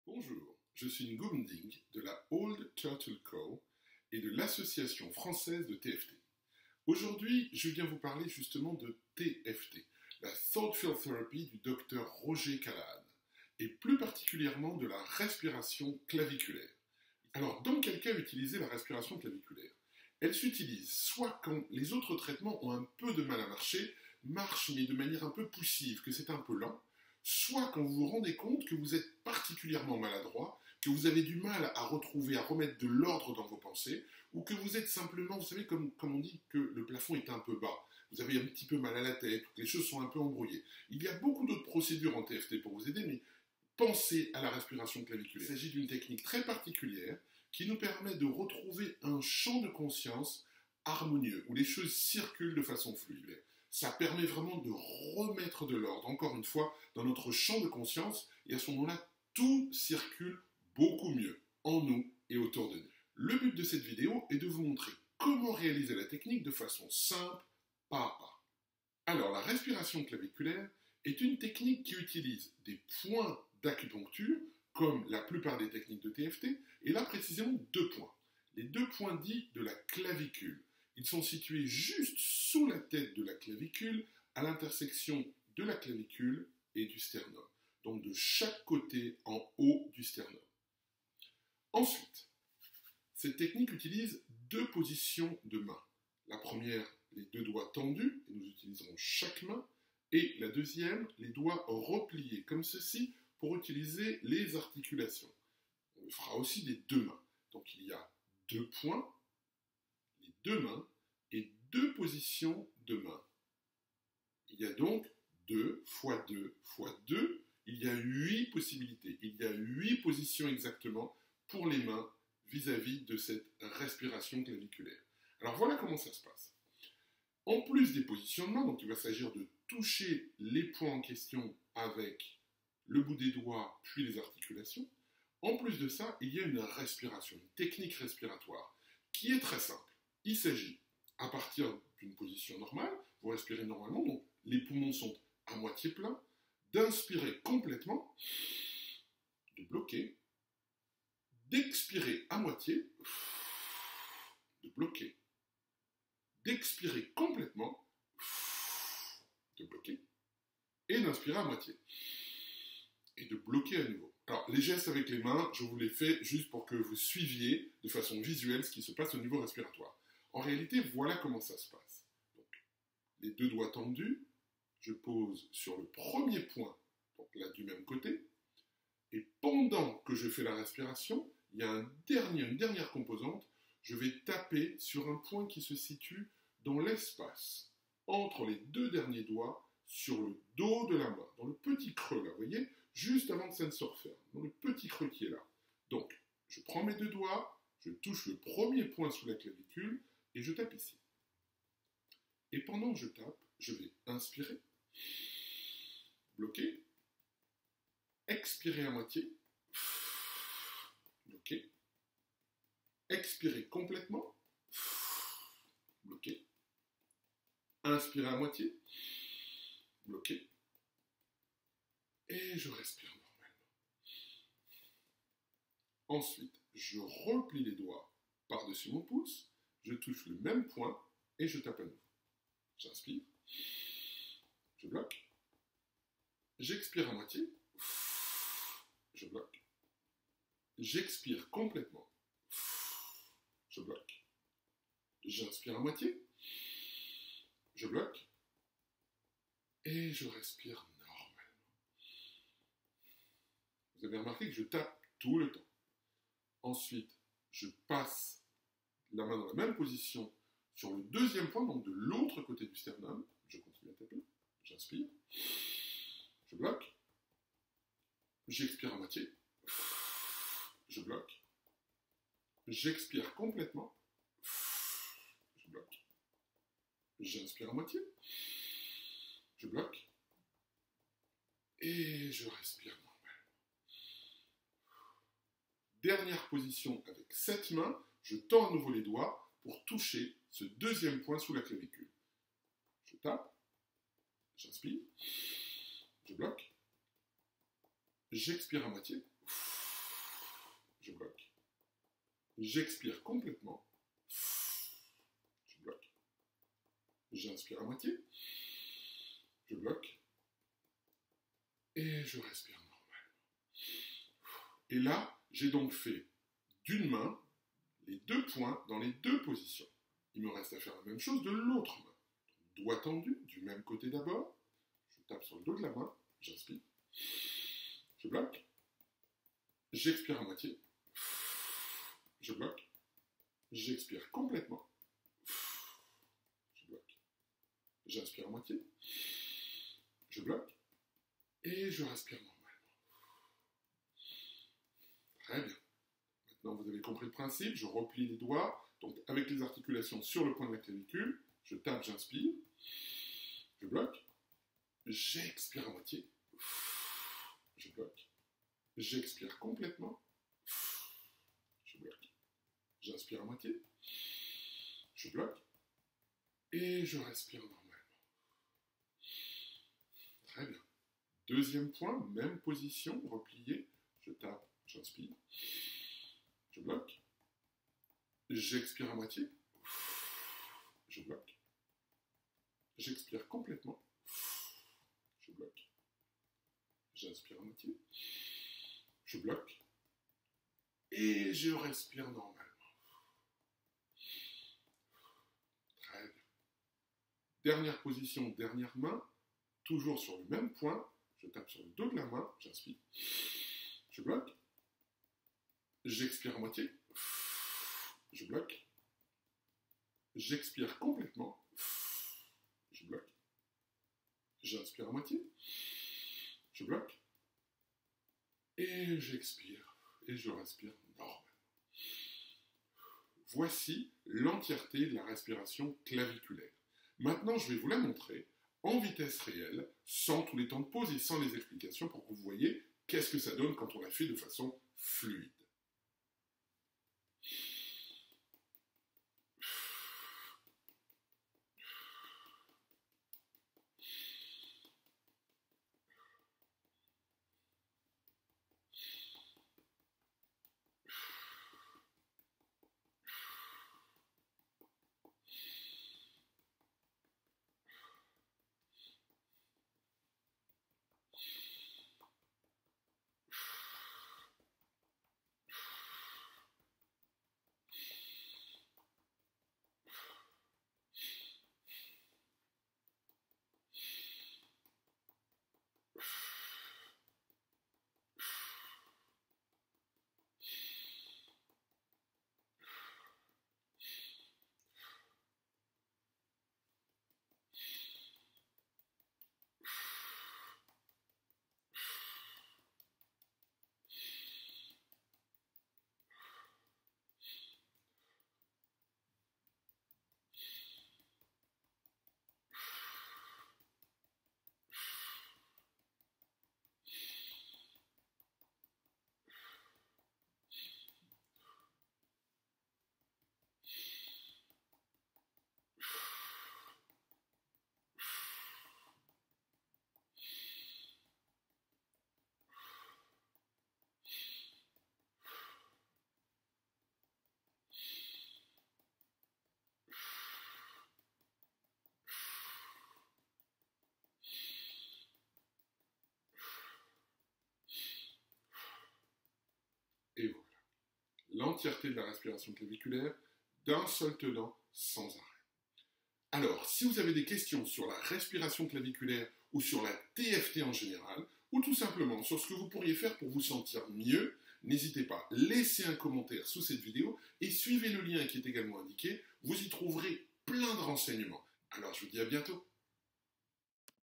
Bonjour, je suis Ngum Ding de la Old Turtle Co. Et de l'Association française de TFT. Aujourd'hui, je viens vous parler justement de TFT, la Thought Field Therapy du docteur Roger Callahan, et plus particulièrement de la respiration claviculaire. Alors, dans quel cas utiliser la respiration claviculaire? Elle s'utilise soit quand les autres traitements ont un peu de mal à marcher, marchent mais de manière un peu poussive, que c'est un peu lent, soit quand vous vous rendez compte que vous êtes particulièrement maladroit, que vous avez du mal à remettre de l'ordre dans vos pensées, ou que vous êtes simplement, vous savez, comme on dit que le plafond est un peu bas, vous avez un petit peu mal à la tête, que les choses sont un peu embrouillées. Il y a beaucoup d'autres procédures en TFT pour vous aider, mais pensez à la respiration claviculaire. Il s'agit d'une technique très particulière qui nous permet de retrouver un champ de conscience harmonieux, où les choses circulent de façon fluide. Ça permet vraiment de remettre de l'ordre, encore une fois, dans notre champ de conscience, et à ce moment-là, tout circule beaucoup mieux en nous et autour de nous. Le but de cette vidéo est de vous montrer comment réaliser la technique de façon simple, pas à pas. Alors, la respiration claviculaire est une technique qui utilise des points d'acupuncture, comme la plupart des techniques de TFT, et là précisément 2 points. Les 2 points dits de la clavicule. Ils sont situés juste sous la tête de la clavicule, à l'intersection de la clavicule et du sternum. Donc de chaque côté en haut du sternum. Ensuite, cette technique utilise 2 positions de main. La première, les 2 doigts tendus, et nous utiliserons chaque main. Et la deuxième, les doigts repliés, comme ceci, pour utiliser les articulations. On le fera aussi des 2 mains. Donc il y a 2 points, les 2 mains, et 2 positions de main. Il y a donc 2 fois 2 fois 2, il y a 8 possibilités, il y a 8 positions exactement pour les mains vis-à-vis de cette respiration claviculaire. Alors voilà comment ça se passe. En plus des positionnements, donc il va s'agir de toucher les points en question avec le bout des doigts puis les articulations. En plus de ça, il y a une respiration, une technique respiratoire qui est très simple. Il s'agit, à partir d'une position normale, vous respirez normalement, donc les poumons sont à moitié pleins, d'inspirer complètement, de bloquer, d'expirer à moitié, de bloquer, d'expirer complètement, de bloquer, et d'inspirer à moitié, et de bloquer à nouveau. Alors, les gestes avec les mains, je vous les fais juste pour que vous suiviez de façon visuelle ce qui se passe au niveau respiratoire. En réalité, voilà comment ça se passe. Donc, les 2 doigts tendus, je pose sur le premier point, donc là du même côté, et pendant que je fais la respiration, il y a une dernière composante, je vais taper sur un point qui se situe dans l'espace, entre les 2 derniers doigts, sur le dos de la main, dans le petit creux là, vous voyez, juste avant que ça ne se referme, dans le petit creux qui est là. Donc, je prends mes 2 doigts, je touche le premier point sous la clavicule, et je tape ici. Et pendant que je tape, je vais inspirer, bloquer, expirer à moitié, bloquer, expirer complètement, bloquer, inspirer à moitié, bloquer, et je respire normalement. Ensuite, je replie les doigts par-dessus mon pouce, je touche le même point et je tape à nouveau. J'inspire, je bloque, j'expire à moitié, je bloque, j'expire complètement, je bloque, j'inspire à moitié, je bloque, et je respire normalement. Vous avez remarqué que je tape tout le temps. Ensuite, je passe la main dans la même position sur le deuxième point, donc de l'autre côté du sternum. Je continue à taper. J'inspire. Je bloque. J'expire à moitié. Je bloque. J'expire complètement. Je bloque. J'inspire à moitié. Je bloque. Et je respire normalement. Dernière position avec cette main, je tends à nouveau les doigts pour toucher ce deuxième point sous la clavicule. Je tape, j'inspire, je bloque, j'expire à moitié, J'expire complètement. Je bloque. J'inspire à moitié. Je bloque. Et je respire normal. Et là, j'ai donc fait d'une main les 2 points dans les 2 positions. Il me reste à faire la même chose de l'autre main. Doigt tendu, du même côté d'abord. Je tape sur le dos de la main. J'inspire. Je bloque. J'expire à moitié. Je bloque. J'expire complètement. Je bloque. J'inspire à moitié. Je bloque. Et je respire normalement. Très bien. Maintenant, vous avez compris le principe. Je replie les doigts. Donc, avec les articulations sur le point de la clavicule. Je tape, j'inspire. Je bloque. J'expire à moitié. Je bloque. J'expire complètement. Je bloque. J'inspire à moitié. Je bloque. Et je respire normalement. Très bien. Deuxième point, même position, replié. Je tape, j'inspire. Je bloque. J'expire à moitié. Je bloque. J'expire complètement. Je bloque. J'inspire à moitié. Je bloque. Et je respire normalement. Très bien. Dernière position, dernière main. Toujours sur le même point. Je tape sur le dos de la main. J'inspire. Je bloque. J'expire à moitié. Je bloque. J'expire complètement. Je bloque. J'inspire à moitié. Je bloque. Et j'expire. Et je respire normalement. Voici l'entièreté de la respiration claviculaire. Maintenant, je vais vous la montrer en vitesse réelle, sans tous les temps de pause et sans les explications pour que vous voyez qu'est-ce que ça donne quand on la fait de façon fluide. Et voilà. L'entièreté de la respiration claviculaire d'un seul tenant sans arrêt. Alors, si vous avez des questions sur la respiration claviculaire ou sur la TFT en général, ou tout simplement sur ce que vous pourriez faire pour vous sentir mieux, n'hésitez pas, laissez un commentaire sous cette vidéo et suivez le lien qui est également indiqué, vous y trouverez plein de renseignements. Alors je vous dis à bientôt.